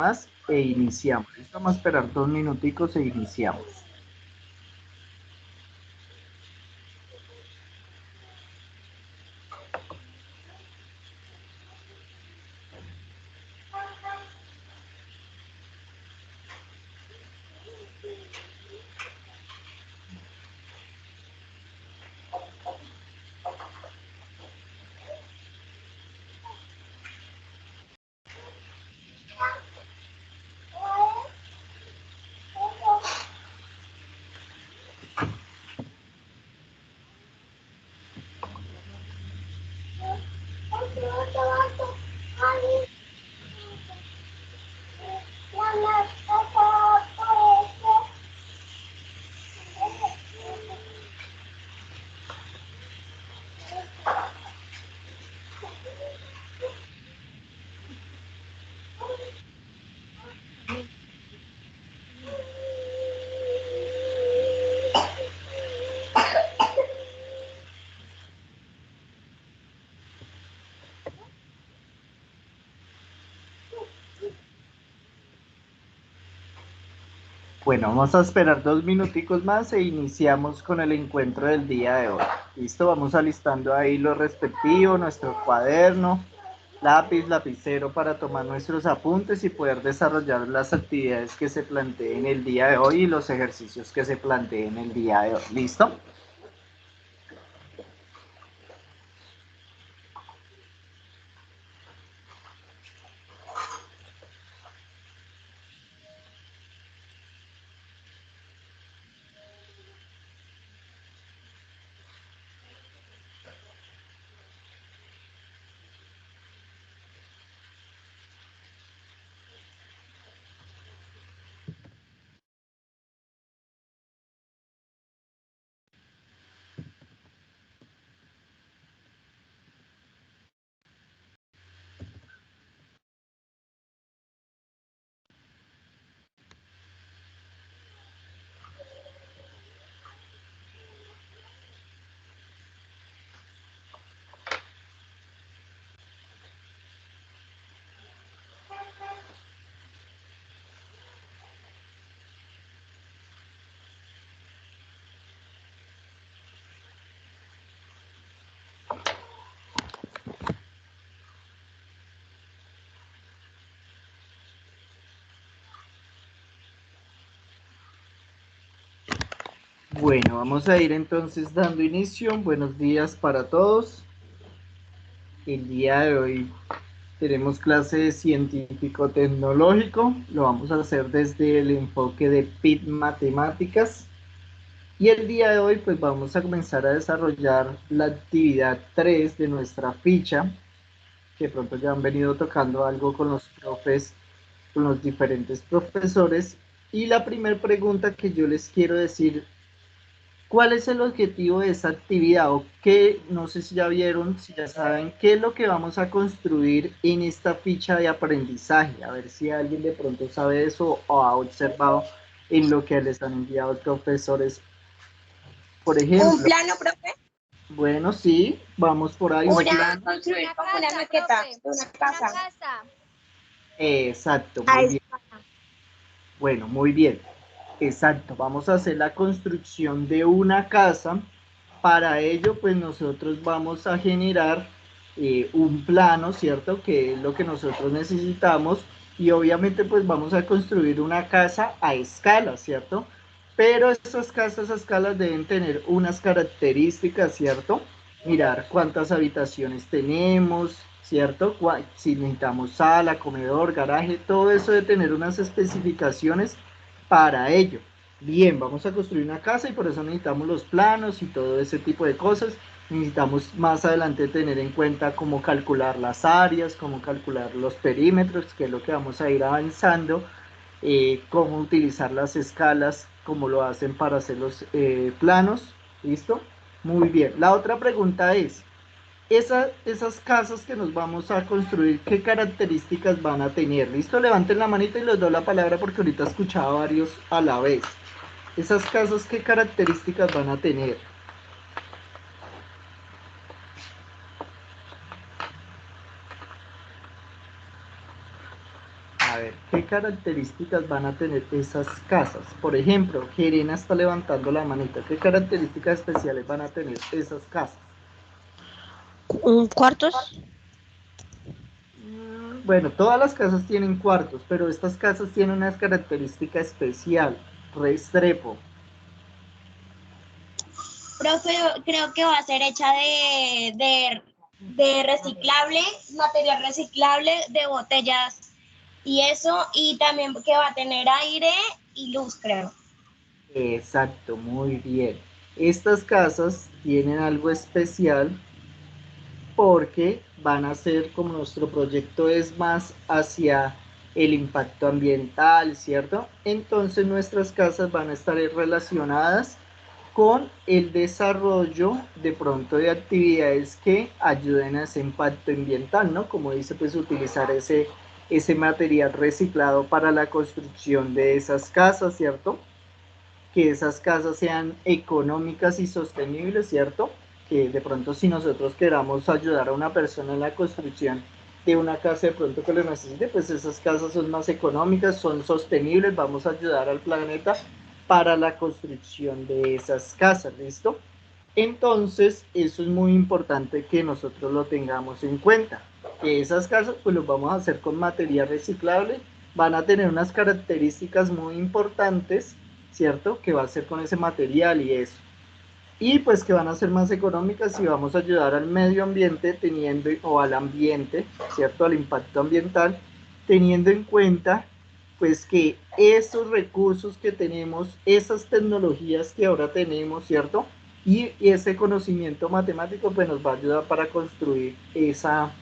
más e iniciamos. Listo, vamos a esperar 2 minuticos e iniciamos. Bueno, vamos a esperar 2 minuticos más e iniciamos con el encuentro del día de hoy. Listo, vamos alistando ahí lo respectivo, nuestro cuaderno, lápiz, lapicero para tomar nuestros apuntes y poder desarrollar las actividades que se planteen el día de hoy y los ejercicios que se planteen el día de hoy. ¿Listo? Bueno, vamos a ir entonces dando inicio. Buenos días para todos. El día de hoy tenemos clase de científico-tecnológico. Lo vamos a hacer desde el enfoque de PIT Matemáticas. Y el día de hoy pues vamos a comenzar a desarrollar la actividad 3 de nuestra ficha, que pronto ya han venido tocando algo con los profes, con los diferentes profesores. Y la primera pregunta que yo les quiero decir, ¿cuál es el objetivo de esa actividad? O qué, no sé si ya vieron, si ya saben, qué es lo que vamos a construir en esta ficha de aprendizaje. A ver si alguien de pronto sabe eso o ha observado en lo que les han enviado profesores. Por Un ejemplo, plano, profe. bueno, sí, vamos por ahí, un plan. Construir Una como una casa, maqueta profe. de una Una casa. casa. Exacto, A muy bien. escala. Bueno, muy bien. Exacto, vamos a hacer la construcción de una casa. Para ello, pues nosotros vamos a generar un plano, ¿cierto? Que es lo que nosotros necesitamos. Y obviamente, pues vamos a construir una casa a escala, ¿cierto? Pero esas casas a escala deben tener unas características, ¿cierto? Mirar cuántas habitaciones tenemos, ¿cierto? Si necesitamos sala, comedor, garaje, todo eso debe tener unas especificaciones para ello. Bien, vamos a construir una casa y por eso necesitamos los planos y todo ese tipo de cosas. Necesitamos más adelante tener en cuenta cómo calcular las áreas, cómo calcular los perímetros, que es lo que vamos a ir avanzando, cómo utilizar las escalas, como lo hacen para hacer los planos. ¿Listo? Muy bien. La otra pregunta es, esas casas que nos vamos a construir, ¿qué características van a tener? ¿Listo? Levanten la manita y les doy la palabra porque ahorita escuchaba varios a la vez. Esas casas, ¿qué características van a tener? A ver, ¿qué características van a tener esas casas? Por ejemplo, Jerena está levantando la manita. ¿Qué características especiales van a tener esas casas? ¿Cuartos? Bueno, todas las casas tienen cuartos, pero estas casas tienen una característica especial, Restrepo. Profe, creo que va a ser hecha de reciclable, material reciclable, de botellas y eso, y también que va a tener aire y luz, creo. Exacto, muy bien. Estas casas tienen algo especial porque van a ser, como nuestro proyecto es más hacia el impacto ambiental, ¿cierto? Entonces nuestras casas van a estar relacionadas con el desarrollo de pronto de actividades que ayuden a ese impacto ambiental, ¿no? Como dice, pues utilizar ese material reciclado para la construcción de esas casas, ¿cierto? Que esas casas sean económicas y sostenibles, ¿cierto? Que de pronto si nosotros queramos ayudar a una persona en la construcción de una casa de pronto que lo necesite, pues esas casas son más económicas, son sostenibles, vamos a ayudar al planeta para la construcción de esas casas, ¿listo? Entonces, eso es muy importante que nosotros lo tengamos en cuenta, que esas casas pues los vamos a hacer con material reciclable, van a tener unas características muy importantes, ¿cierto? Que va a ser con ese material y eso. Y pues que van a ser más económicas y vamos a ayudar al medio ambiente teniendo, o al ambiente, ¿cierto? Al impacto ambiental, teniendo en cuenta pues que esos recursos que tenemos, esas tecnologías que ahora tenemos, ¿cierto? Y ese conocimiento matemático pues nos va a ayudar para construir esa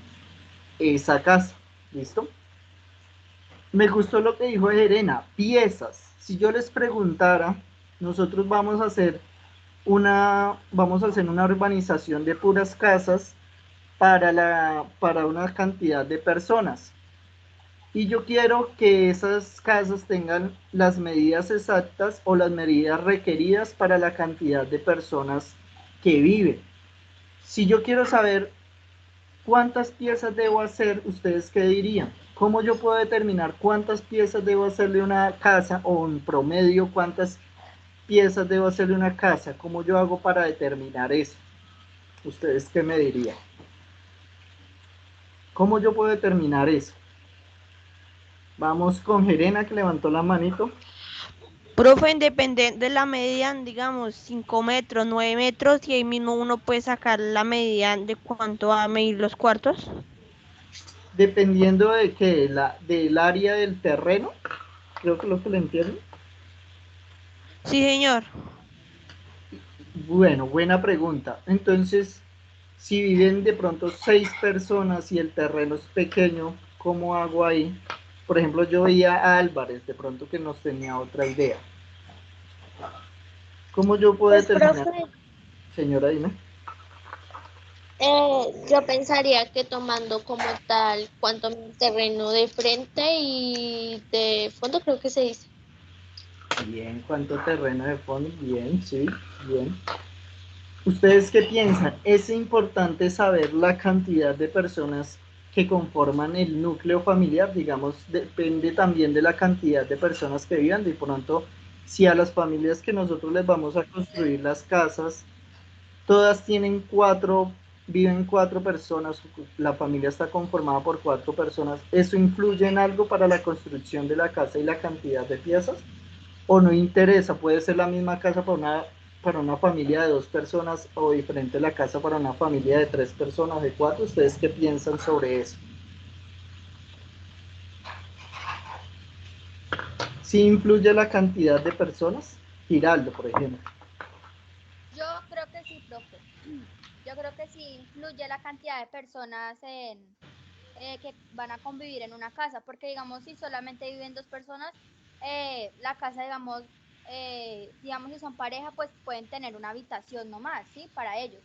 casa, ¿listo? Me gustó lo que dijo Jerena, piezas. Si yo les preguntara, nosotros vamos a hacer una urbanización de puras casas para una cantidad de personas. Y yo quiero que esas casas tengan las medidas exactas o las medidas requeridas para la cantidad de personas que viven. Si yo quiero saber cuántas piezas debo hacer, ¿ustedes qué dirían? ¿Cómo yo puedo determinar cuántas piezas debo hacerle una casa o en promedio cuántas piezas debo hacerle una casa? ¿Cómo yo hago para determinar eso? ¿Ustedes qué me dirían? ¿Cómo yo puedo determinar eso? Vamos con Jerena que levantó la manito. Profe, depende de la medida, digamos, 5 metros, 9 metros, y ahí mismo uno puede sacar la medida de cuánto va a medir los cuartos. Dependiendo de que del área del terreno, creo que lo que le entiendo. Sí, señor. Bueno, buena pregunta. Entonces, si viven de pronto 6 personas y el terreno es pequeño, ¿cómo hago ahí? Por ejemplo, yo veía a Álvarez, de pronto que nos tenía otra idea. ¿Cómo yo puedo Pues, determinar, profe, señora Dina? yo pensaría que tomando como tal cuánto terreno de frente y de fondo, creo que se dice. Bien, ¿cuánto terreno de fondo? Bien, sí, bien. ¿Ustedes qué piensan? Es importante saber la cantidad de personas que conforman el núcleo familiar, digamos, depende también de la cantidad de personas que vivan. De pronto, si a las familias que nosotros les vamos a construir las casas, todas tienen viven 4 personas, la familia está conformada por 4 personas, ¿eso influye en algo para la construcción de la casa y la cantidad de piezas? ¿O no interesa? Puede ser la misma casa para una familia de 2 personas o diferente la casa para una familia de 3 personas, de 4. ¿Ustedes qué piensan sobre eso? ¿Sí influye la cantidad de personas? Giraldo, por ejemplo. Yo creo que sí, profe. Yo creo que sí influye la cantidad de personas que van a convivir en una casa, porque digamos, si solamente viven dos personas, la casa, digamos, si son pareja, pues pueden tener una habitación nomás, ¿sí? Para ellos.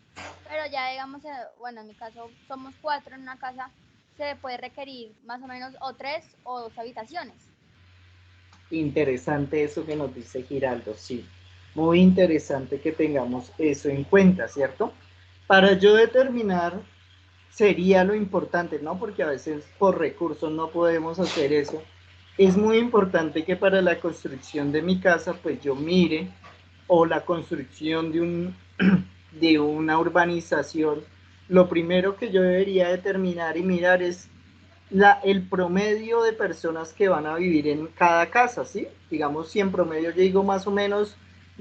Pero ya, digamos, bueno, en mi caso somos cuatro en una casa, se puede requerir más o menos o tres o dos habitaciones. Interesante eso que nos dice Giraldo, sí. Muy interesante que tengamos eso en cuenta, ¿cierto? Para yo determinar sería lo importante, ¿no? Porque a veces por recursos no podemos hacer eso. Es muy importante que para la construcción de mi casa, pues yo mire, o la construcción de de una urbanización, lo primero que yo debería determinar y mirar es el promedio de personas que van a vivir en cada casa, ¿sí? Digamos, si en promedio yo digo más o menos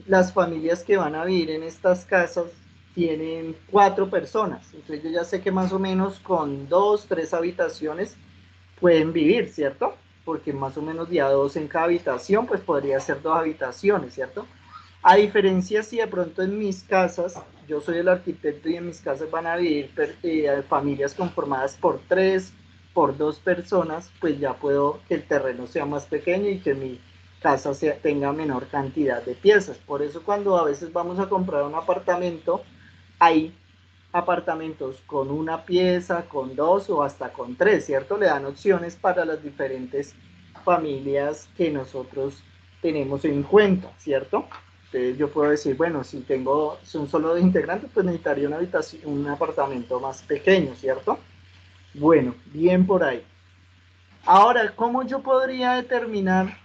las familias que van a vivir en estas casas tienen 4 personas, entonces yo ya sé que más o menos con 2, 3 habitaciones pueden vivir, ¿cierto? Porque más o menos día 2 en cada habitación, pues podría ser 2 habitaciones, ¿cierto? A diferencia si de pronto en mis casas, yo soy el arquitecto y en mis casas van a vivir familias conformadas por 3, por 2 personas, pues ya puedo que el terreno sea más pequeño y que mi casa tenga menor cantidad de piezas. Por eso cuando a veces vamos a comprar un apartamento, hay apartamentos con una pieza, con 2 o hasta con 3, ¿cierto? Le dan opciones para las diferentes familias que nosotros tenemos en cuenta, ¿cierto? Entonces yo puedo decir, bueno, si son solo 2 integrantes, pues necesitaría una habitación, un apartamento más pequeño, ¿cierto? Bueno, bien por ahí. Ahora, ¿cómo yo podría determinar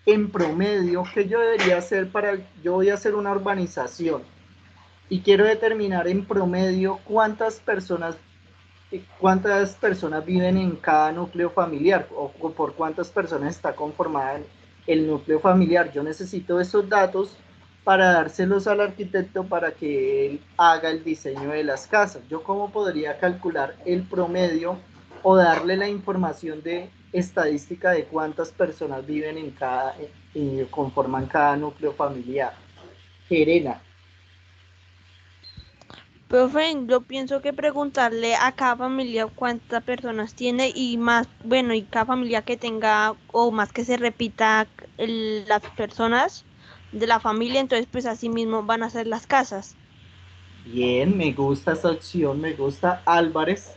en promedio qué yo debería hacer yo voy a hacer una urbanización y quiero determinar en promedio cuántas personas viven en cada núcleo familiar o por cuántas personas está conformada el núcleo familiar? Yo necesito esos datos para dárselos al arquitecto para que él haga el diseño de las casas. ¿Yo cómo podría calcular el promedio o darle la información de estadística de cuántas personas viven conforman cada núcleo familiar? Serena. Profe, yo pienso que preguntarle a cada familia cuántas personas tiene y más, bueno, y cada familia que tenga o más que se repita las personas de la familia, entonces pues así mismo van a ser las casas. Bien, me gusta esa opción, me gusta. Álvarez.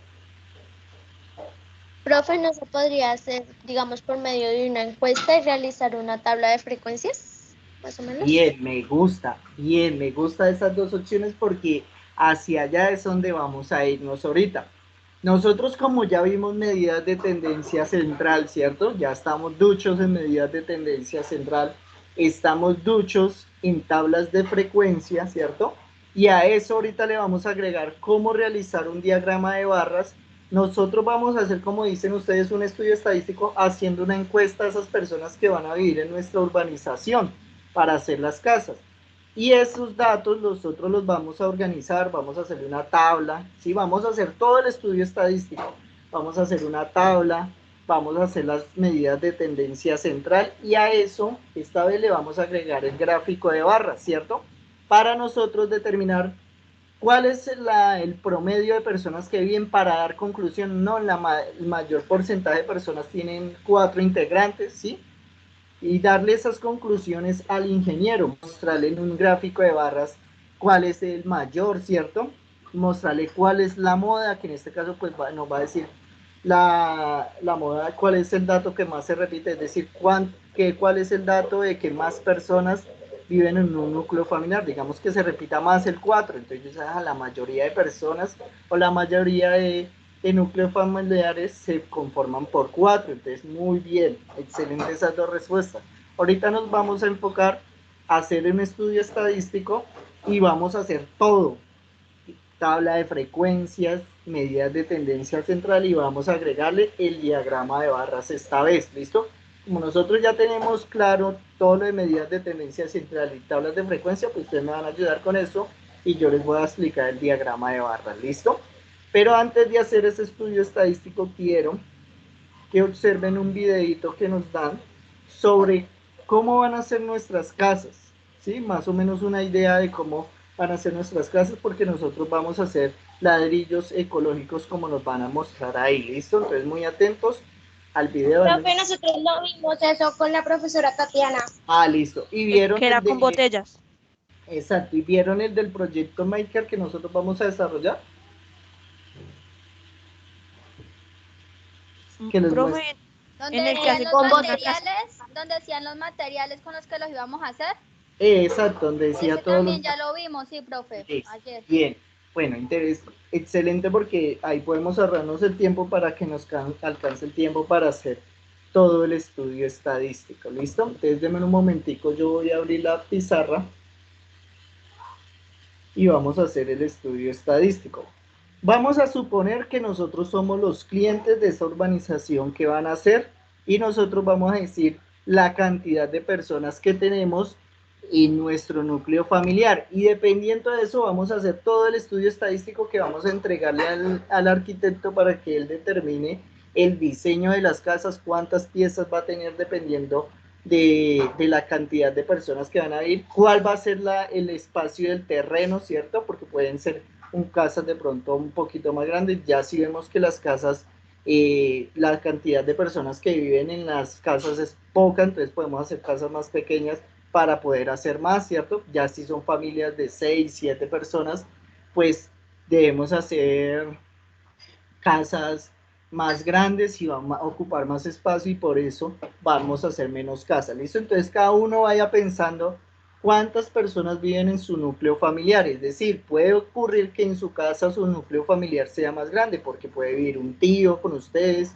Profe, ¿no se podría hacer, digamos, por medio de una encuesta y realizar una tabla de frecuencias, más o menos? Bien, me gusta esas dos opciones porque hacia allá es donde vamos a irnos ahorita. Nosotros como ya vimos medidas de tendencia central, ¿cierto? Ya estamos duchos en medidas de tendencia central, estamos duchos en tablas de frecuencia, ¿cierto? Y a eso ahorita le vamos a agregar cómo realizar un diagrama de barras. Nosotros vamos a hacer, como dicen ustedes, un estudio estadístico haciendo una encuesta a esas personas que van a vivir en nuestra urbanización para hacer las casas. Y esos datos nosotros los vamos a organizar, vamos a hacer una tabla, ¿sí? Vamos a hacer todo el estudio estadístico, vamos a hacer una tabla, vamos a hacer las medidas de tendencia central y a eso esta vez le vamos a agregar el gráfico de barras, ¿cierto? Para nosotros determinar cuál es el promedio de personas que viven para dar conclusión, no, el mayor porcentaje de personas tienen 4 integrantes, ¿sí? Y darle esas conclusiones al ingeniero, mostrarle en un gráfico de barras cuál es el mayor, ¿cierto? Mostrarle cuál es la moda, que en este caso pues nos va a decir la moda, cuál es el dato que más se repite, es decir, cuál es el dato de que más personas viven en un núcleo familiar, digamos que se repita más el 4, entonces la mayoría de personas o la mayoría de núcleos familiares se conforman por 4, entonces muy bien, excelente esas dos respuestas. Ahorita nos vamos a enfocar a hacer un estudio estadístico y vamos a hacer todo, tabla de frecuencias, medidas de tendencia central y vamos a agregarle el diagrama de barras esta vez, ¿listo? Como nosotros ya tenemos claro todo lo de medidas de tendencia central y tablas de frecuencia, pues ustedes me van a ayudar con eso y yo les voy a explicar el diagrama de barras, ¿listo? Pero antes de hacer ese estudio estadístico, quiero que observen un videito que nos dan sobre cómo van a ser nuestras casas, ¿sí? Más o menos una idea de cómo van a ser nuestras casas, porque nosotros vamos a hacer ladrillos ecológicos como nos van a mostrar ahí, ¿listo? Entonces muy atentos al video. Profe, nosotros lo vimos eso con la profesora Tatiana. Ah, listo. Y vieron Que era con botellas. Exacto, y vieron el del proyecto Maker que nosotros vamos a desarrollar. Que les Profe, Donde en el que decían hace los con materiales, donde decían los materiales con los que los íbamos a hacer. Exacto, donde decía Ese todo. también ya lo vimos, sí, profe, ayer. Bien, bueno, excelente porque ahí podemos ahorrarnos el tiempo para que nos alcance el tiempo para hacer todo el estudio estadístico. ¿Listo? Entonces, denme un momentico, yo voy a abrir la pizarra y vamos a hacer el estudio estadístico. Vamos a suponer que nosotros somos los clientes de esa urbanización que van a hacer y nosotros vamos a decir la cantidad de personas que tenemos en nuestro núcleo familiar, y dependiendo de eso vamos a hacer todo el estudio estadístico que vamos a entregarle al arquitecto para que él determine el diseño de las casas, cuántas piezas va a tener dependiendo de la cantidad de personas que van a ir, cuál va a ser el espacio del terreno, ¿cierto? Porque pueden ser casas de pronto un poquito más grandes. Ya si vemos que las casas, la cantidad de personas que viven en las casas es poca, entonces podemos hacer casas más pequeñas para poder hacer más, ¿cierto? Ya si son familias de 6, 7 personas, pues debemos hacer casas más grandes y van a ocupar más espacio, y por eso vamos a hacer menos casas, ¿listo? Entonces cada uno vaya pensando cuántas personas viven en su núcleo familiar, es decir, puede ocurrir que en su casa su núcleo familiar sea más grande, porque puede vivir un tío con ustedes,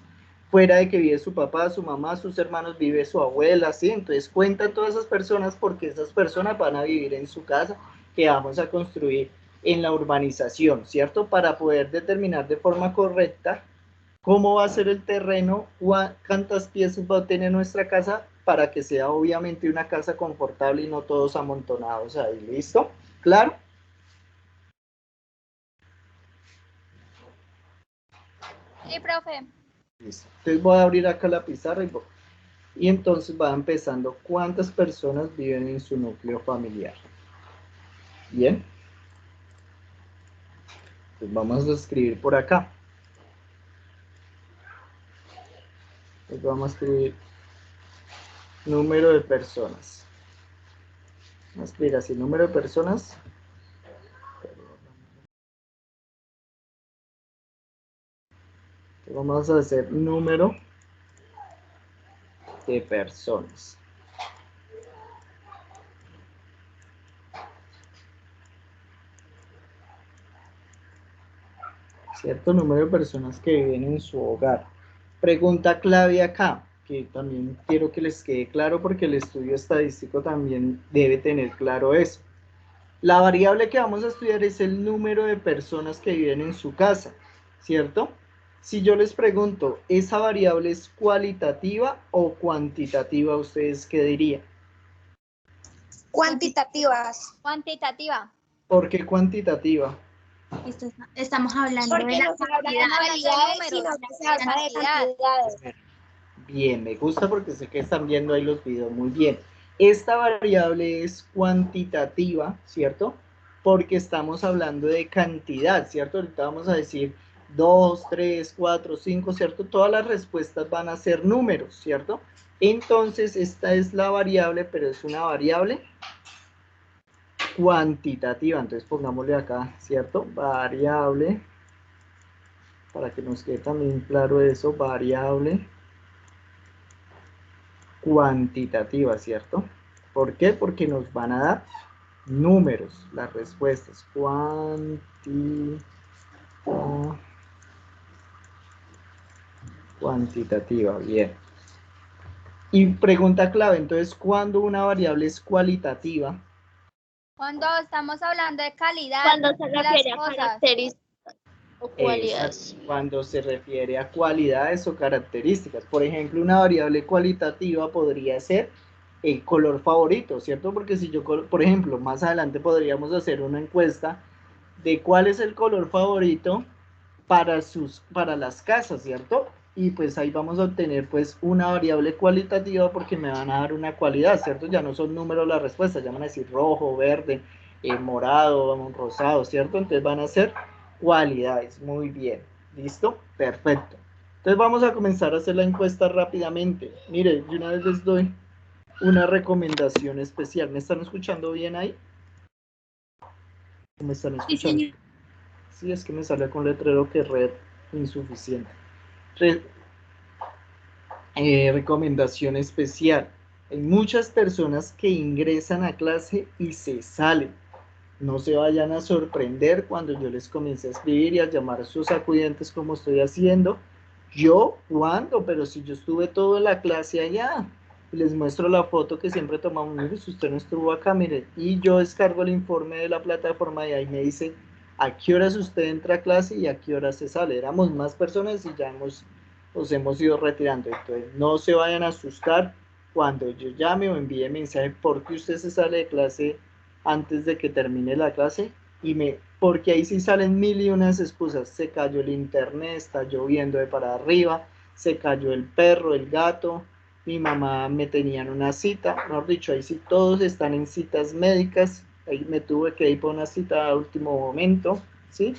fuera de que vive su papá, su mamá, sus hermanos, vive su abuela, ¿sí? Entonces cuentan todas esas personas porque esas personas van a vivir en su casa que vamos a construir en la urbanización, ¿cierto? Para poder determinar de forma correcta cómo va a ser el terreno, cuántas piezas va a tener nuestra casa, para que sea obviamente una casa confortable y no todos amontonados ahí, ¿listo? ¿Claro? Sí, profe. Listo. Entonces voy a abrir acá la pizarra y entonces va empezando cuántas personas viven en su núcleo familiar. Bien. Entonces vamos a escribir por acá. Entonces vamos a escribir número de personas. Vamos a escribir así, número de personas. Entonces vamos a hacer número de personas. Cierto número de personas que viven en su hogar. Pregunta clave acá, que también quiero que les quede claro porque el estudio estadístico también debe tener claro eso. La variable que vamos a estudiar es el número de personas que viven en su casa, ¿cierto? Si yo les pregunto, ¿esa variable es cualitativa o cuantitativa? ¿Ustedes qué dirían? Cuantitativas. Cuantitativa. ¿Por qué cuantitativa? Estamos hablando Porque de la no se habla de cantidad. modalidades, sino que se habla de cantidades. Bien, me gusta porque sé que están viendo ahí los videos muy bien. Esta variable es cuantitativa, ¿cierto? Porque estamos hablando de cantidad, ¿cierto? Ahorita vamos a decir 2, 3, 4, 5, ¿cierto? Todas las respuestas van a ser números, ¿cierto? Entonces, esta es la variable, pero es una variable cuantitativa. Entonces, pongámosle acá, ¿cierto? Variable, para que nos quede también claro eso, variable cuantitativa, ¿cierto? ¿Por qué? Porque nos van a dar números, las respuestas. Cuantitativa, bien. Y pregunta clave, entonces, ¿cuándo una variable es cualitativa? Cuando estamos hablando de calidad Cuando se de las refiere a cosas. características o cualidades. Cuando se refiere a cualidades o características. Por ejemplo, una variable cualitativa podría ser el color favorito, ¿cierto? Porque si yo, por ejemplo, más adelante podríamos hacer una encuesta de cuál es el color favorito para las casas, ¿cierto? Y pues ahí vamos a obtener pues una variable cualitativa porque me van a dar una cualidad, ¿cierto? Ya no son números las respuestas, ya van a decir rojo, verde, morado, rosado, ¿cierto? Entonces van a ser cualidades. Muy bien, ¿listo? Perfecto. Entonces vamos a comenzar a hacer la encuesta rápidamente. Mire, de una vez les doy una recomendación especial. ¿Me están escuchando bien ahí? ¿Me están escuchando? Sí, Sí, es que me sale con letrero que red insuficiente. Recomendación especial. Hay muchas personas que ingresan a clase y se salen. No se vayan a sorprender cuando yo les comience a escribir y a llamar a sus acudientes como estoy haciendo. Yo, ¿cuándo? Pero si yo estuve toda la clase allá. Y les muestro la foto que siempre tomamos. Mire, si usted no estuvo acá, mire. Y yo descargo el informe de la plataforma y ahí me dice a qué horas usted entra a clase y a qué horas se sale. Éramos más personas y ya nos hemos ido retirando. Entonces, no se vayan a asustar cuando yo llame o envíe mensaje porque usted se sale de clase antes de que termine la clase porque ahí sí salen mil y unas excusas. Se cayó el internet, está lloviendo de para arriba, se cayó el perro, el gato, mi mamá me tenía en una cita, mejor dicho, ahí sí todos están en citas médicas, ahí me tuve que ir por una cita a último momento, ¿sí?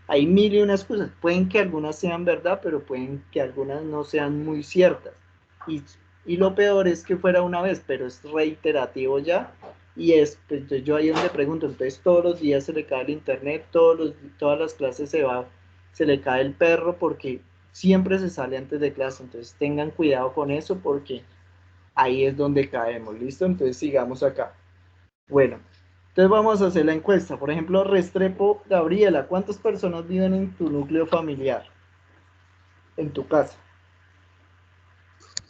Hay mil y unas cosas, pueden que algunas sean verdad, pero pueden que algunas no sean muy ciertas. Y, y lo peor es que fuera una vez, pero es reiterativo ya, y pues, yo ahí donde pregunto, entonces todos los días se le cae el internet, todas las clases se le cae el perro porque siempre se sale antes de clase, entonces tengan cuidado con eso porque ahí es donde caemos, ¿listo? Entonces sigamos acá. Bueno, entonces vamos a hacer la encuesta. Por ejemplo, Restrepo, Gabriela, ¿cuántas personas viven en tu núcleo familiar? En tu casa.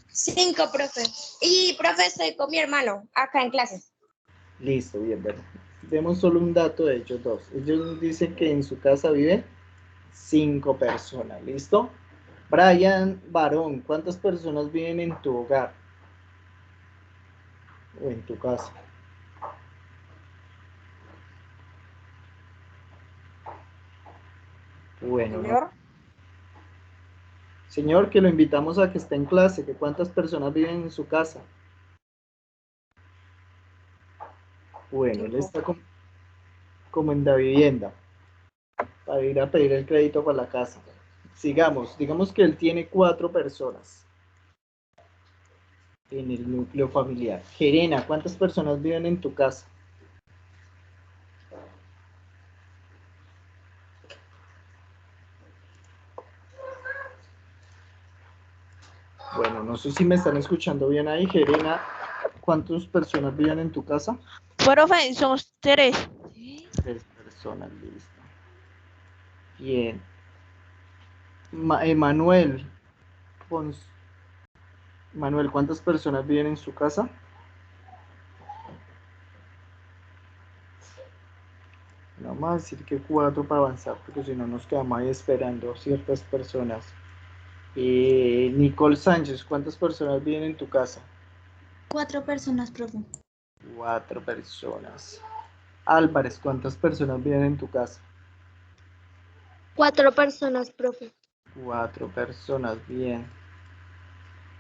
5, profe. Y, profe, estoy con mi hermano acá en clases. Listo, bien, bueno. Demos solo un dato de ellos dos. Ellos dicen que en su casa viven 5 personas, ¿listo? Brian Barón, ¿cuántas personas viven en tu hogar? O en tu casa. Bueno, no. Señor. Señor, que lo invitamos a que esté en clase, que cuántas personas viven en su casa. Bueno, él 5. está como en la vivienda, para ir a pedir el crédito para la casa. Sigamos, digamos que él tiene 4 personas en el núcleo familiar. Jerena, ¿cuántas personas viven en tu casa? Bueno, no sé si me están escuchando bien ahí. Jerena, ¿cuántas personas viven en tu casa? Profe, somos 3. 3 personas, listo. Bien. Manuel, Manuel, ¿cuántas personas viven en su casa? Vamos a decir que 4 para avanzar, porque si no nos quedamos ahí esperando ciertas personas. Nicole Sánchez, ¿cuántas personas viven en tu casa? 4 personas, profe. 4 personas. Álvarez, ¿cuántas personas viven en tu casa? 4 personas, profe. 4 personas, bien.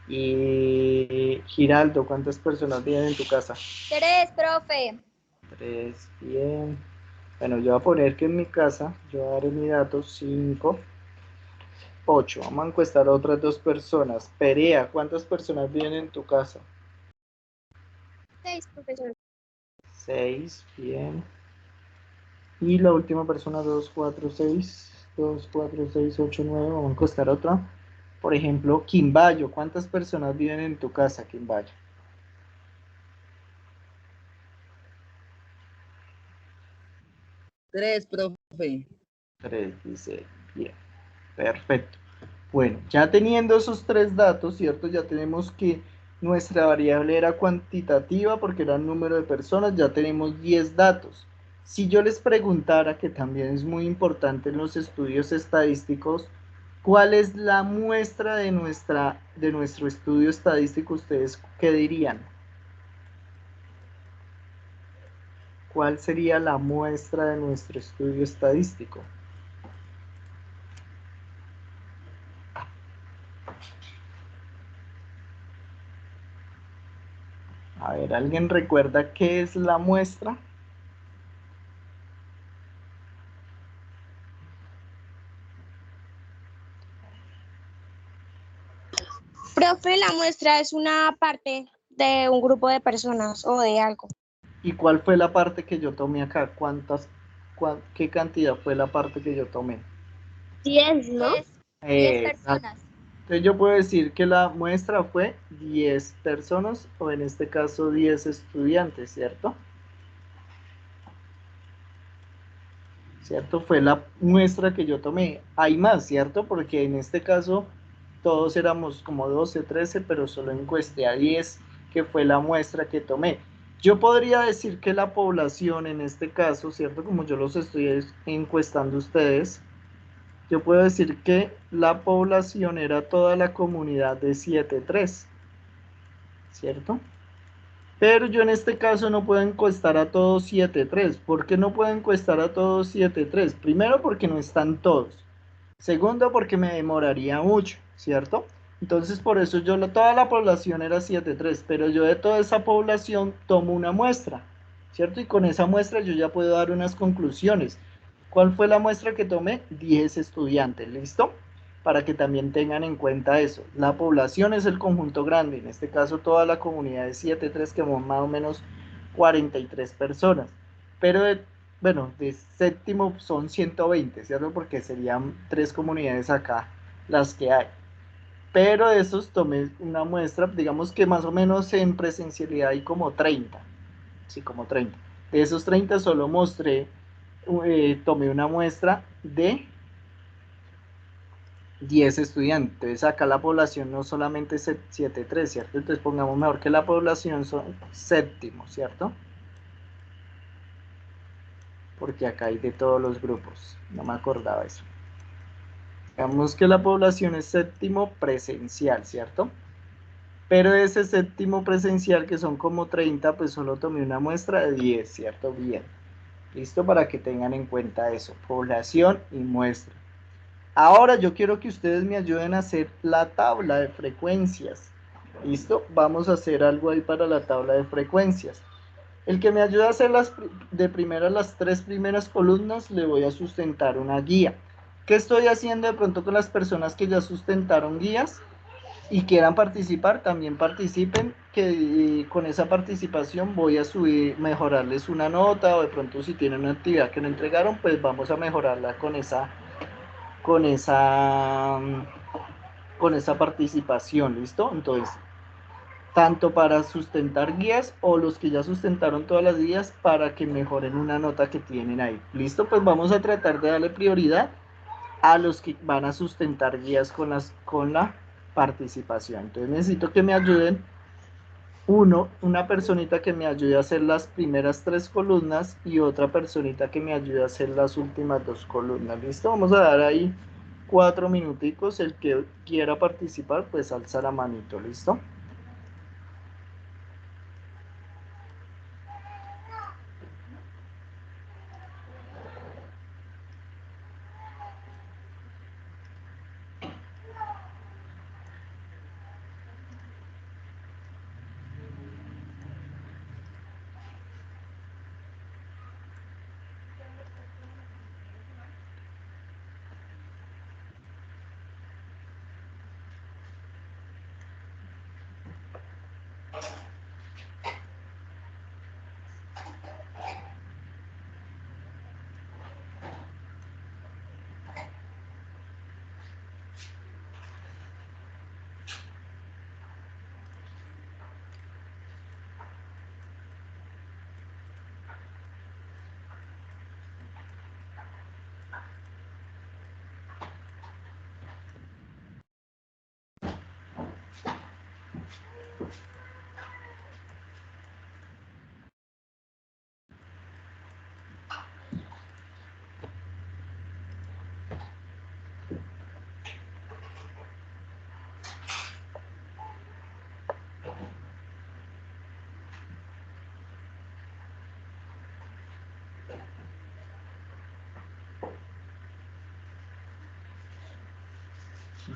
Y Giraldo, ¿cuántas personas viven en tu casa? 3, profe. 3, bien. Bueno, yo voy a poner que en mi casa, yo voy a dar mi dato, 5, 8. Vamos a encuestar a otras 2 personas. Perea, ¿cuántas personas viven en tu casa? 6, profesor. 6, bien. Y la última persona, 2, 4, 6. 2, 4, 6, 8, 9. Vamos a encuestar otra. Por ejemplo, Quimbayo, ¿cuántas personas viven en tu casa, Quimbayo? 3, profe. 3, dice. Bien, perfecto. Bueno, ya teniendo esos 3 datos, ¿cierto? Ya tenemos que nuestra variable era cuantitativa porque era el número de personas, ya tenemos 10 datos. Si yo les preguntara, que también es muy importante en los estudios estadísticos, ¿cuál es la muestra de nuestro estudio estadístico? ¿Ustedes qué dirían? ¿Cuál sería la muestra de nuestro estudio estadístico? A ver, ¿alguien recuerda qué es la muestra? Profe, la muestra es una parte de un grupo de personas o de algo. ¿Y cuál fue la parte que yo tomé acá? ¿Qué cantidad fue la parte que yo tomé? 10, ¿no? 10 personas. Entonces yo puedo decir que la muestra fue 10 personas o en este caso 10 estudiantes, ¿cierto? ¿Cierto? Fue la muestra que yo tomé. Hay más, ¿cierto? Porque en este caso todos éramos como 12, 13, pero solo encuesté a 10, que fue la muestra que tomé. Yo podría decir que la población en este caso, ¿cierto? Como yo los estoy encuestando a ustedes, yo puedo decir que la población era toda la comunidad de 7.3, ¿cierto? Pero yo en este caso no puedo encuestar a todos 7.3. ¿Por qué no puedo encuestar a todos 7.3? Primero porque no están todos. Segundo porque me demoraría mucho, ¿cierto? Entonces por eso toda la población era 7.3, pero yo de toda esa población tomo una muestra, ¿cierto? Y con esa muestra yo ya puedo dar unas conclusiones. ¿Cuál fue la muestra que tomé? 10 estudiantes, ¿listo? Para que también tengan en cuenta eso. La población es el conjunto grande, en este caso toda la comunidad de 7.3, que son más o menos 43 personas. Pero bueno, de séptimo son 120, ¿cierto? Porque serían 3 comunidades acá las que hay. Pero de esos tomé una muestra, digamos que más o menos en presencialidad hay como 30. Sí, como 30. De esos 30 solo tomé una muestra de 10 estudiantes. Entonces acá la población no solamente es 7.3, ¿cierto? Entonces pongamos mejor que la población son séptimo, ¿cierto? Porque acá hay de todos los grupos. No me acordaba eso. Digamos que la población es séptimo presencial, ¿cierto? Pero ese séptimo presencial, que son como 30, pues solo tomé una muestra de 10, ¿cierto? Bien. Listo, para que tengan en cuenta eso. Población y muestra. Ahora yo quiero que ustedes me ayuden a hacer la tabla de frecuencias. ¿Listo? Vamos a hacer algo ahí para la tabla de frecuencias. El que me ayude a hacer las 3 primeras columnas, le voy a sustentar una guía. ¿Qué estoy haciendo de pronto con las personas que ya sustentaron guías y quieran participar? También participen, que con esa participación voy a mejorarles una nota, o de pronto si tienen una actividad que no entregaron, pues vamos a mejorarla con esa, con esa participación, ¿listo? Entonces, tanto para sustentar guías o los que ya sustentaron todas las guías para que mejoren una nota que tienen ahí. ¿Listo? Pues vamos a tratar de darle prioridad a los que van a sustentar guías con la participación. Entonces necesito que me ayuden una personita que me ayude a hacer las primeras 3 columnas y otra personita que me ayude a hacer las últimas 2 columnas. ¿Listo? Vamos a dar ahí 4 minuticos. El que quiera participar, pues alza la manito. ¿Listo?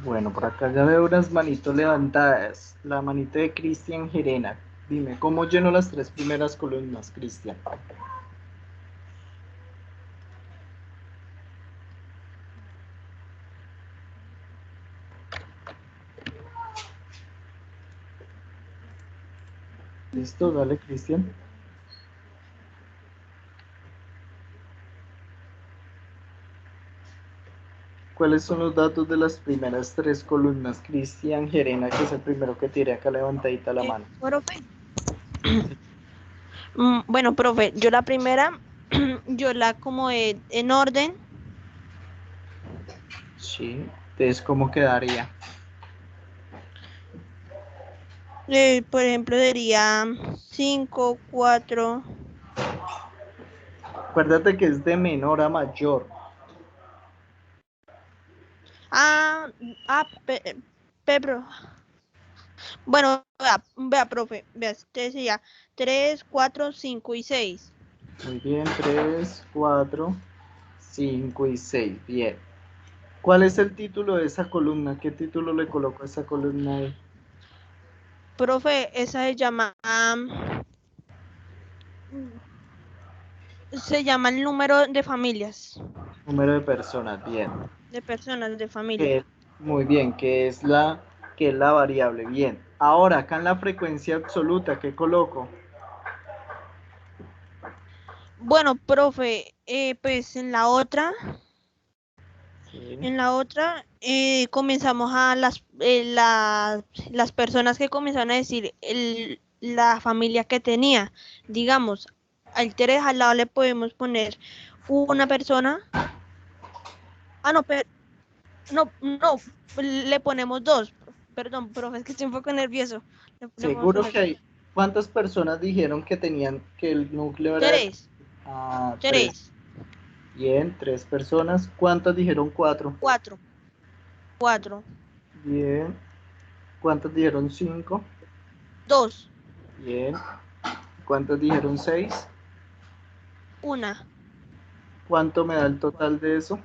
Bueno, por acá ya veo unas manitos levantadas. La manita de Cristian Gerena. Dime, ¿cómo lleno las 3 primeras columnas, Cristian? ¿Listo? Dale, Cristian. ¿Cuáles son los datos de las primeras 3 columnas, Cristian Gerena, que es el primero que tiene acá levantadita la mano? Profe. Bueno, profe, yo la primera, yo la acomodé en orden. Sí, entonces, ¿cómo quedaría? Por ejemplo, sería 5, 4. Acuérdate que es de menor a mayor. Pero. Bueno, vea, profe, vea, este sería 3, 4, 5 y 6. Muy bien, 3, 4, 5 y 6. Bien. ¿Cuál es el título de esa columna? ¿Qué título le coloco a esa columna ahí? Profe, esa se llama el número de familias, Número de personas, bien. de personas, de familia. Muy bien, que es la variable, bien. Ahora, acá en la frecuencia absoluta, ¿qué coloco? Bueno, profe, pues en la otra Sí. comenzamos a las personas que comenzaron a decir la familia que tenía. Digamos, al 3 al lado le podemos poner una persona. No, pero no, le ponemos 2. Perdón, profe, es que estoy un poco nervioso. Le podemos Seguro poner que hay. ¿Cuántas personas dijeron que tenían que el núcleo era de 3. 3? 3. Bien, 3 personas. ¿Cuántas dijeron 4? 4. 4. Bien. ¿Cuántas dijeron 5? 2. Bien. ¿Cuántas dijeron 6? 1. ¿Cuánto me da el total de eso?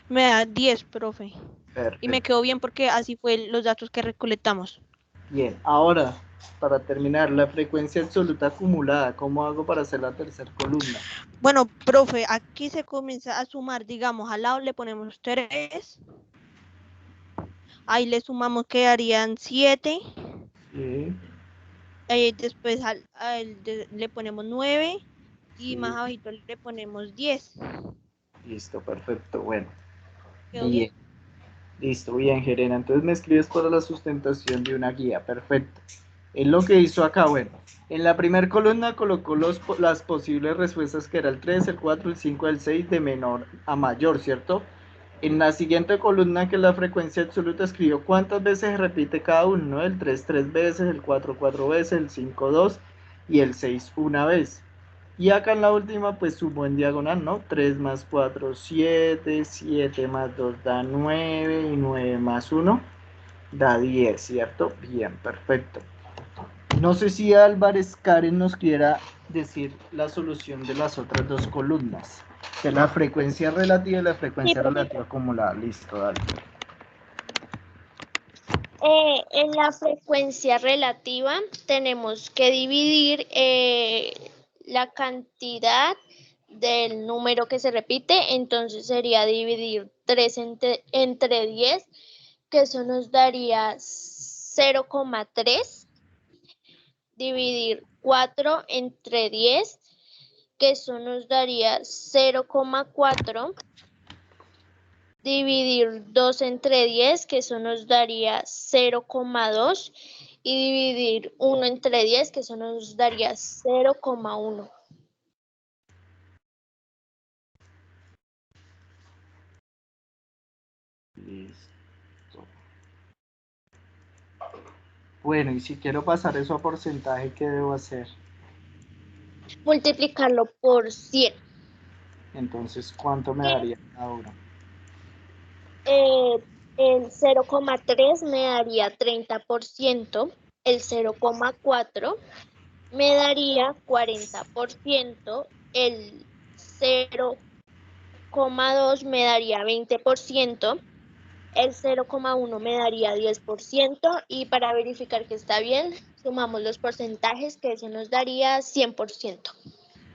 Me da 10, profe. Y me Perfecto. quedó bien porque así fue los datos que recolectamos. Bien, ahora, para terminar, la frecuencia absoluta acumulada, ¿cómo hago para hacer la tercera columna? Bueno, profe, aquí se comienza a sumar, digamos, al lado le ponemos 3. Ahí le sumamos, quedarían 7. Sí, Después le ponemos 9. Y sí, más abajito le ponemos 10. listo, perfecto, bueno. ¿Quedó bien? Bien, listo, bien, Gerena. Entonces me escribes para la sustentación de una guía, perfecto. Es lo que hizo acá, bueno. En la primera columna colocó las posibles respuestas que era el 3, el 4, el 5, el 6 de menor a mayor, ¿cierto? En la siguiente columna, que es la frecuencia absoluta, escribió cuántas veces se repite cada uno, ¿no? El 3 3 veces, el 4 4 veces, el 5 2 y el 6 una vez. Y acá en la última, pues sumó en diagonal, ¿no? 3 más 4, 7, 7 más 2 da 9 y 9 más 1 da 10, ¿cierto? Bien, perfecto. No sé si Álvarez Karen nos quiera decir la solución de las otras dos columnas, de la frecuencia relativa y la frecuencia relativa acumulada. Listo, dale. En la frecuencia relativa tenemos que dividir la cantidad del número que se repite, entonces sería dividir 3 entre 10, que eso nos daría 0,3, dividir 4 entre 10, que eso nos daría 0,4, dividir 2 entre 10, que eso nos daría 0,2, y dividir 1 entre 10, que eso nos daría 0,1. Listo. Bueno, y si quiero pasar eso a porcentaje, ¿qué debo hacer? Multiplicarlo por 100. Entonces, ¿cuánto me daría cada uno? El 0,3 me daría 30%, el 0,4 me daría 40%, el 0,2 me daría 20%, el 0,1 me daría 10%, y para verificar que está bien, sumamos los porcentajes, que eso nos daría 100%.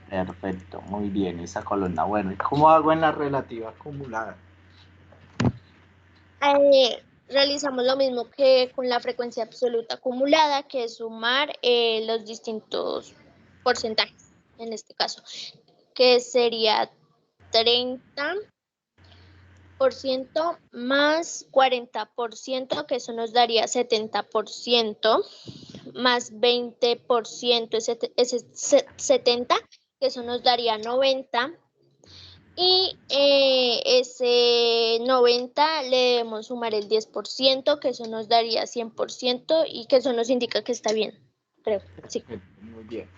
Perfecto, muy bien, esa columna. Bueno, ¿y cómo hago en la relativa acumulada? Realizamos lo mismo que con la frecuencia absoluta acumulada, que es sumar los distintos porcentajes, en este caso, que sería 30% más 40%, que eso nos daría 70%, más 20%, ese 70%, que eso nos daría 90%, Y ese 90 le debemos sumar el 10%, que eso nos daría 100% y que eso nos indica que está bien, creo. Sí. Muy bien.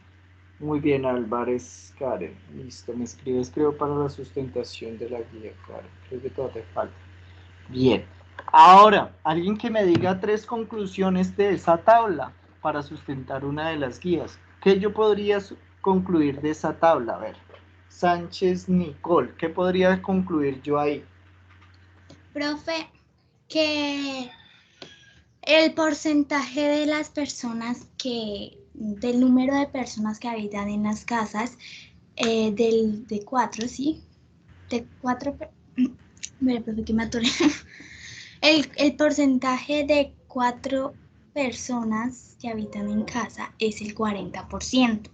Muy bien, Álvarez, Karen. Listo, me escribes, creo, para la sustentación de la guía, Karen. Creo que todavía te falta. Bien. Ahora, alguien que me diga 3 conclusiones de esa tabla para sustentar una de las guías. ¿Qué yo podría concluir de esa tabla? A ver, Sánchez Nicole, ¿qué podría concluir yo ahí? Profe, que el porcentaje de las personas del número de personas que habitan en las casas, de 4, ¿sí? De 4, mira, profe, que me atoré. El porcentaje de 4 personas que habitan en casa es el 40%.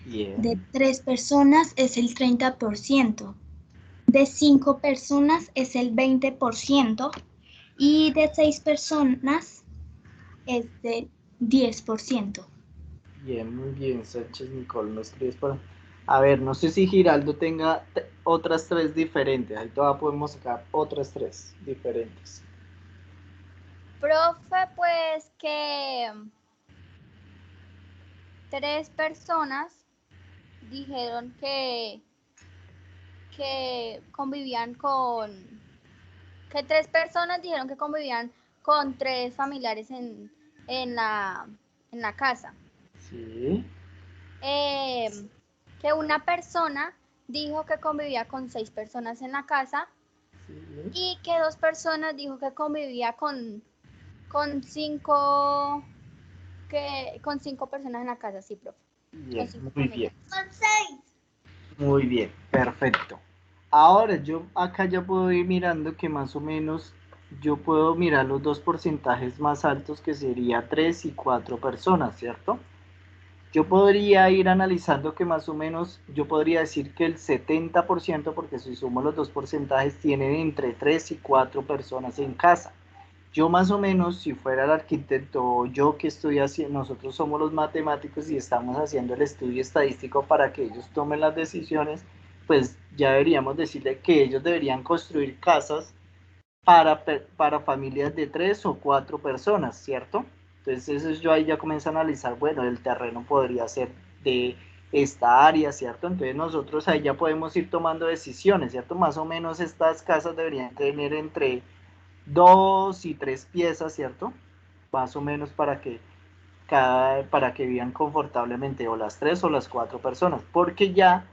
Bien. De 3 personas es el 30%. De 5 personas es el 20%. Y de 6 personas es del 10%. Bien, muy bien, Sánchez Nicole, me escribes para... A ver, no sé si Giraldo tenga otras 3 diferentes, ahí todavía podemos sacar otras 3 diferentes. Profe, pues que 3 personas dijeron que convivían que 3 personas dijeron que convivían con 3 familiares en la casa. Sí. Que una persona dijo que convivía con 6 personas en la casa, Sí. y que 2 personas dijo que convivía con 5 personas en la casa, sí, profe. Bien, Con 5 muy bien. familias. Con 6. Muy bien, perfecto. Ahora yo acá ya puedo ir mirando que más o menos yo puedo mirar los 2 porcentajes más altos, que sería 3 y 4 personas, ¿cierto? Yo podría ir analizando que más o menos, yo podría decir que el 70%, porque si sumo los 2 porcentajes, tienen entre 3 y 4 personas en casa. Yo más o menos, si fuera el arquitecto, yo que estoy haciendo, nosotros somos los matemáticos y estamos haciendo el estudio estadístico para que ellos tomen las decisiones, pues ya deberíamos decirle que ellos deberían construir casas para familias de 3 o 4 personas, ¿cierto? Entonces eso yo ahí ya comienzo a analizar, bueno, el terreno podría ser de esta área, ¿cierto? Entonces nosotros ahí ya podemos ir tomando decisiones, ¿cierto? Más o menos estas casas deberían tener entre 2 y 3 piezas, ¿cierto? Más o menos para que vivan confortablemente, o las 3 o las 4 personas, porque ya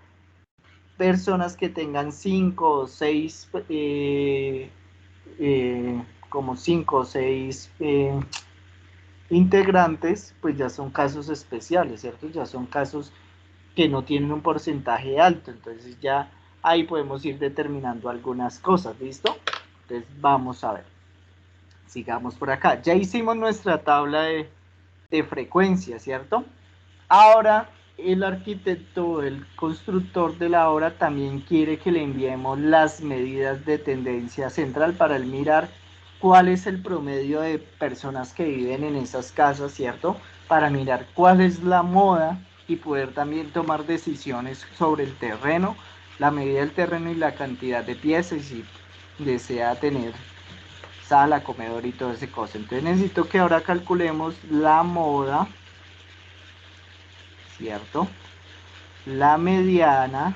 personas que tengan 5 o 6 como 5 o 6 integrantes, pues ya son casos especiales, ¿cierto? Ya son casos que no tienen un porcentaje alto, entonces ya ahí podemos ir determinando algunas cosas, ¿listo? Entonces vamos a ver, sigamos por acá. Ya hicimos nuestra tabla de frecuencia, ¿cierto? Ahora el arquitecto, el constructor de la obra también quiere que le enviemos las medidas de tendencia central para el mirar cuál es el promedio de personas que viven en esas casas, ¿cierto? Para mirar cuál es la moda y poder también tomar decisiones sobre el terreno, la medida del terreno y la cantidad de piezas, si desea tener sala, comedor y todo ese cosa. Entonces necesito que ahora calculemos la moda, ¿cierto? La mediana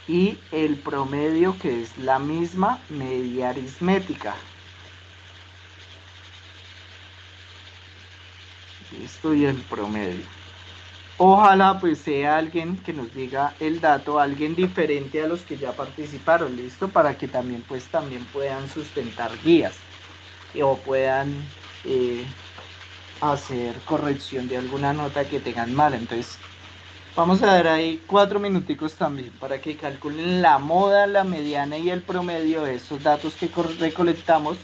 y el promedio, que es la misma media aritmética. Esto y el promedio. Ojalá pues sea alguien que nos diga el dato, alguien diferente a los que ya participaron, ¿listo? Para que también pues también puedan sustentar guías o puedan hacer corrección de alguna nota que tengan mal. Entonces vamos a dar ahí 4 minuticos también para que calculen la moda, la mediana y el promedio de esos datos que recolectamos.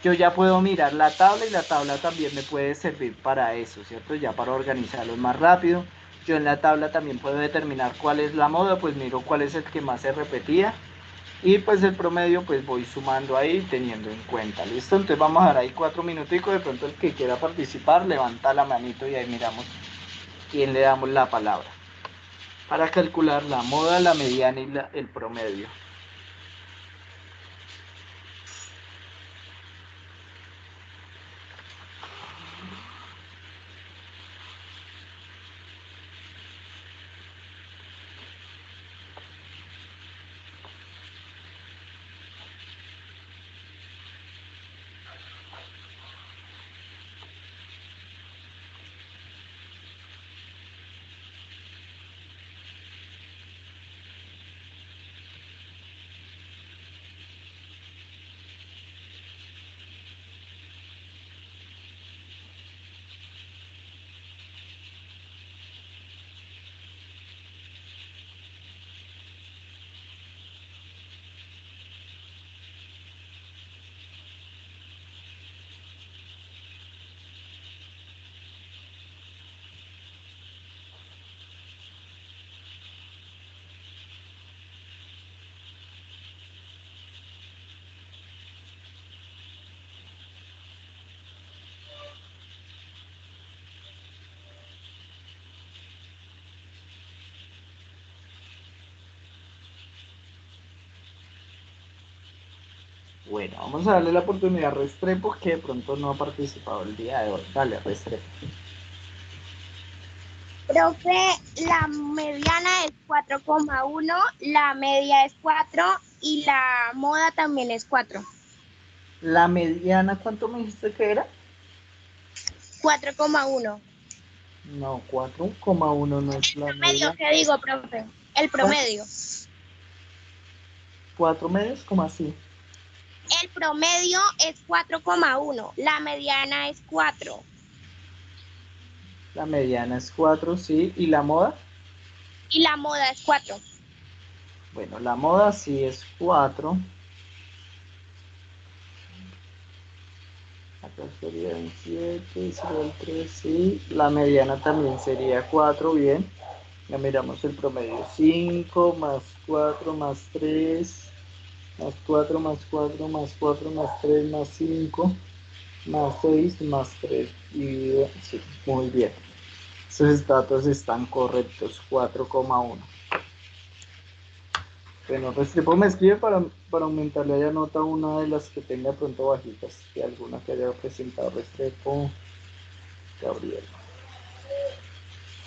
Yo ya puedo mirar la tabla y la tabla también me puede servir para eso, ¿cierto? Ya para organizarlos más rápido. Yo en la tabla también puedo determinar cuál es la moda, pues miro cuál es el que más se repetía. Y pues el promedio pues voy sumando ahí teniendo en cuenta, ¿listo? Entonces vamos a dar ahí 4 minuticos, de pronto el que quiera participar levanta la manito y ahí miramos quién le damos la palabra. para calcular la moda, la mediana y el promedio. Bueno, vamos a darle la oportunidad a Restrepo, que de pronto no ha participado el día de hoy. Dale, Restrepo. Profe, la mediana es 4,1, la media es 4 y la moda también es 4. La mediana, ¿cuánto me dijiste que era? 4,1. No, 4,1 no es la ¿Promedio media. qué digo, profe? El promedio. 4 medios, ¿cómo así? El promedio es 4,1, la mediana es 4. La mediana es 4, sí. ¿Y la moda? Y la moda es 4. Bueno, la moda sí es 4. Acá sería el 7, sería el 3, sí. La mediana también sería 4, bien. Ya miramos el promedio. 5 más 4 más 3, más 4 más 4 más 4 más 3 más 5, más 6 más 3. Y sí, muy bien. Esos datos están correctos, 4,1. Bueno, Restrepo me escribe para aumentarle la nota a una de las que tenga pronto bajitas, que alguna que haya presentado Restrepo, Gabriel.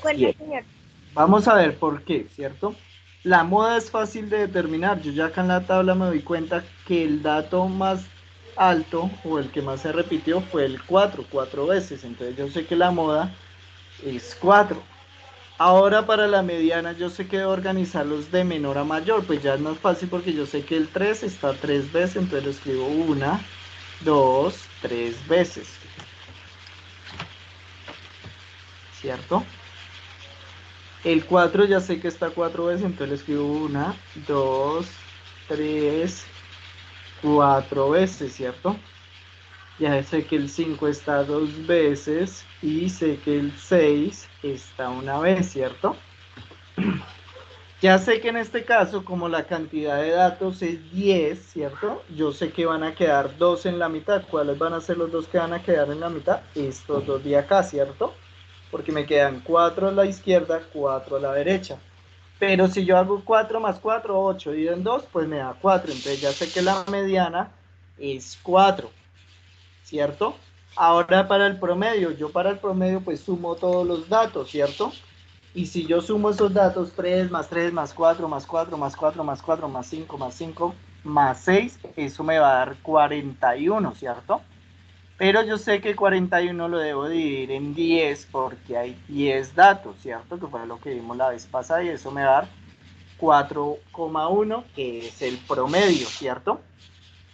Bueno, Bien, señor. vamos a ver por qué, ¿cierto? La moda es fácil de determinar. Yo ya acá en la tabla me doy cuenta que el dato más alto o el que más se repitió fue el 4 veces. Entonces yo sé que la moda es 4. Ahora para la mediana yo sé que debo organizarlos de menor a mayor, pues ya es más fácil porque yo sé que el 3 está 3 veces, entonces lo escribo 1, 2, 3 veces, ¿cierto? El 4 ya sé que está 4 veces, entonces le escribo 1, 2, 3, 4 veces, ¿cierto? Ya sé que el 5 está 2 veces y sé que el 6 está una vez, ¿cierto? Ya sé que en este caso, como la cantidad de datos es 10, ¿cierto? Yo sé que van a quedar 2 en la mitad. ¿Cuáles van a ser los 2 que van a quedar en la mitad? Estos 2 de acá, ¿cierto? Porque me quedan 4 a la izquierda, 4 a la derecha. Pero si yo hago 4 más 4, 8, dividido en 2, pues me da 4. Entonces ya sé que la mediana es 4, ¿cierto? Ahora para el promedio, yo para el promedio pues sumo todos los datos, ¿cierto? Y si yo sumo esos datos, 3 más 3 más 4 más 4 más 4 más 4 más 5 más 5 más 6, eso me va a dar 41, ¿cierto? Pero yo sé que 41 lo debo dividir en 10 porque hay 10 datos, ¿cierto? Que fue lo que vimos la vez pasada y eso me va a dar 4,1, que es el promedio, ¿cierto?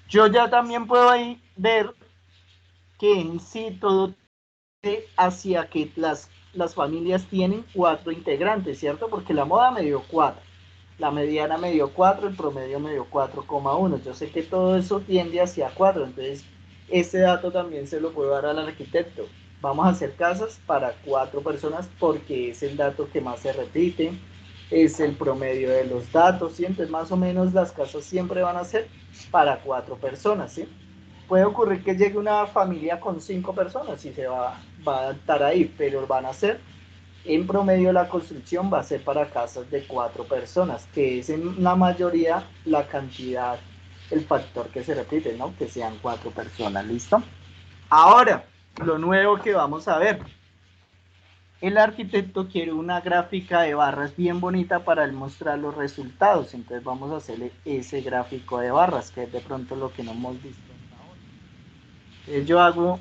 Yo ya también puedo ahí ver que en sí todo hacia que las familias tienen 4 integrantes, ¿cierto? Porque la moda me dio 4, la mediana me dio 4, el promedio me dio 4,1. Yo sé que todo eso tiende hacia 4, entonces ese dato también se lo puedo dar al arquitecto. Vamos a hacer casas para 4 personas porque es el dato que más se repite, es el promedio de los datos, ¿sí? Entonces más o menos las casas siempre van a ser para 4 personas, ¿sí? Puede ocurrir que llegue una familia con 5 personas y se va a adaptar ahí, pero van a ser En promedio la construcción va a ser para casas de 4 personas, que es en la mayoría la cantidad, el factor que se repite, ¿no? Que sean 4 personas, ¿listo? Ahora, lo nuevo que vamos a ver. El arquitecto quiere una gráfica de barras bien bonita para él mostrar los resultados. Entonces vamos a hacerle ese gráfico de barras, que es de pronto lo que no hemos visto hasta ahora. Entonces yo hago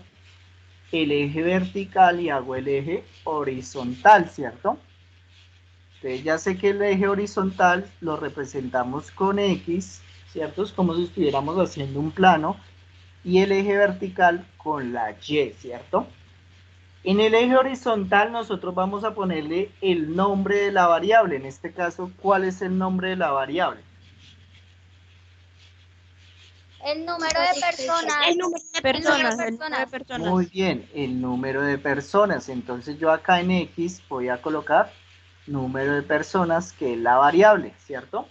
el eje vertical y hago el eje horizontal, ¿cierto? Entonces ya sé que el eje horizontal lo representamos con X, ¿cierto? Es como si estuviéramos haciendo un plano. Y el eje vertical con la Y, ¿cierto? En el eje horizontal nosotros vamos a ponerle el nombre de la variable. En este caso, ¿cuál es el nombre de la variable? El número de personas. El número de personas. Muy bien, el número de personas. Entonces yo acá en X voy a colocar número de personas, que es la variable, ¿cierto?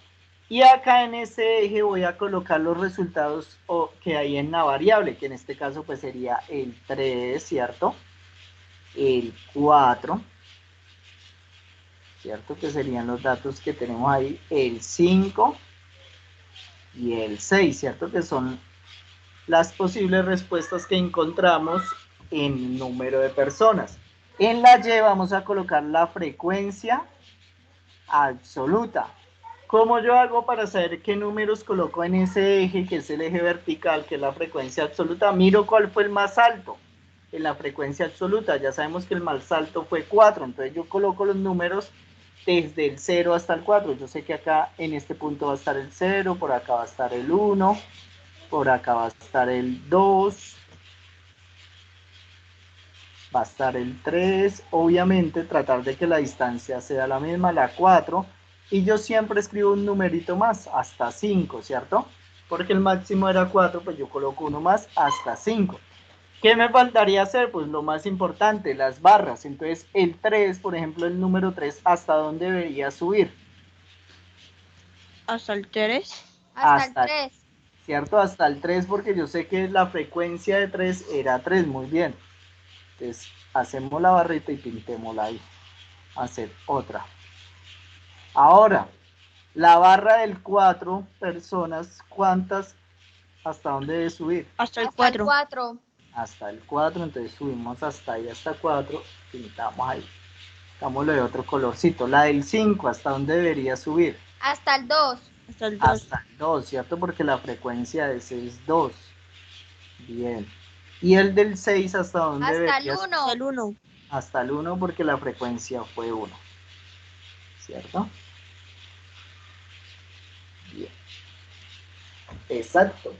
Y acá en ese eje voy a colocar los resultados que hay en la variable, que en este caso pues sería el 3, ¿cierto? El 4, ¿cierto? Que serían los datos que tenemos ahí, el 5 y el 6, ¿cierto? Que son las posibles respuestas que encontramos en número de personas. En la Y vamos a colocar la frecuencia absoluta. ¿Cómo yo hago para saber qué números coloco en ese eje, que es el eje vertical, que es la frecuencia absoluta? Miro cuál fue el más alto en la frecuencia absoluta. Ya sabemos que el más alto fue 4, entonces yo coloco los números desde el 0 hasta el 4. Yo sé que acá en este punto va a estar el 0, por acá va a estar el 1, por acá va a estar el 2, va a estar el 3, obviamente tratar de que la distancia sea la misma, la 4, y yo siempre escribo un numerito más, hasta 5, ¿cierto? Porque el máximo era 4, pues yo coloco uno más hasta 5. ¿Qué me faltaría hacer? Pues lo más importante, las barras. Entonces el 3, por ejemplo, el número 3, ¿hasta dónde debería subir? Hasta el 3. Hasta el 3. ¿Cierto? Hasta el 3, porque yo sé que la frecuencia de 3 era 3, muy bien. Entonces hacemos la barrita y pintémosla ahí. Hacer otra. Ahora, la barra del 4 personas, ¿cuántas? ¿Hasta dónde debe subir? Hasta el Hasta 4. el 4. Hasta el 4, entonces subimos hasta ahí, hasta 4, pintamos ahí. Dámosle de otro colorcito. La del 5, ¿hasta dónde debería subir? Hasta el 2. Hasta el 2. Hasta el 2, ¿cierto? Porque la frecuencia de ese es 2. Bien. ¿Y el del 6 hasta dónde Hasta debería el subir? 1. Hasta el 1. Hasta el 1, porque la frecuencia fue 1. ¿Cierto? Bien. Exacto.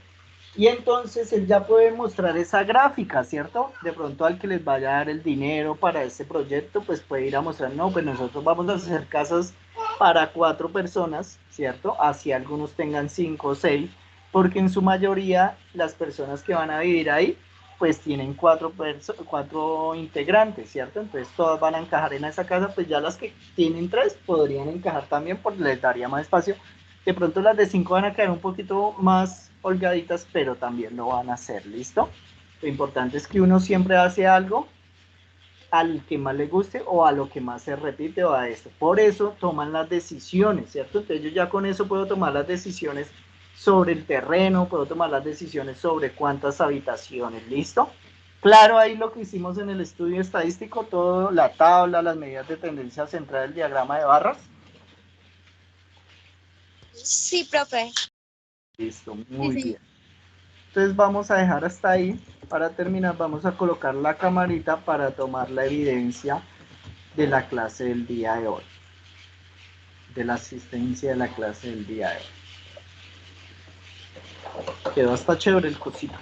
Y entonces él ya puede mostrar esa gráfica, ¿cierto? De pronto al que les vaya a dar el dinero para ese proyecto, pues puede ir a mostrar, no, pues nosotros vamos a hacer casas para 4 personas, ¿cierto? Así algunos tengan 5 o 6, porque en su mayoría las personas que van a vivir ahí, pues tienen 4 integrantes, ¿cierto? Entonces todas van a encajar en esa casa, pues ya las que tienen 3 podrían encajar también porque les daría más espacio. De pronto las de 5 van a quedar un poquito más holgaditas, pero también lo van a hacer, ¿listo? Lo importante es que uno siempre hace algo al que más le guste o a lo que más se repite o a esto. Por eso toman las decisiones, ¿cierto? Entonces yo ya con eso puedo tomar las decisiones sobre el terreno, puedo tomar las decisiones sobre cuántas habitaciones, ¿listo? Claro, ahí lo que hicimos en el estudio estadístico, todo, la tabla, las medidas de tendencia central, el diagrama de barras. Sí, profe. Listo, muy bien. Entonces vamos a dejar hasta ahí. Para terminar vamos a colocar la camarita para tomar la evidencia de la clase del día de hoy. De la asistencia de la clase del día de hoy. Quedó hasta chévere el cosito.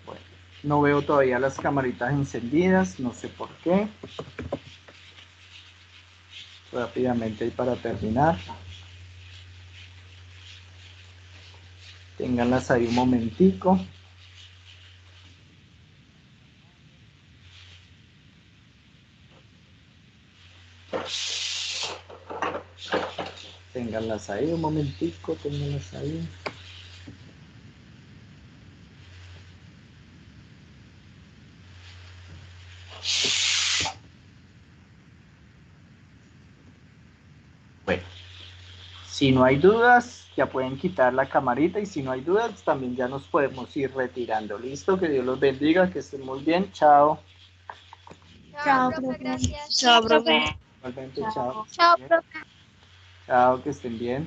Bueno, no veo todavía las camaritas encendidas, no sé por qué. Rápidamente ahí para terminar. Ténganlas ahí un momentico. Ténganlas ahí un momentico, ténganlas ahí. Si no hay dudas, ya pueden quitar la camarita y si no hay dudas, también ya nos podemos ir retirando. Listo, que Dios los bendiga, que estén muy bien. Chao. Chao, profe, profe. gracias. Chao, profe. Igualmente, chao. Chao, profe. Chao, que estén bien.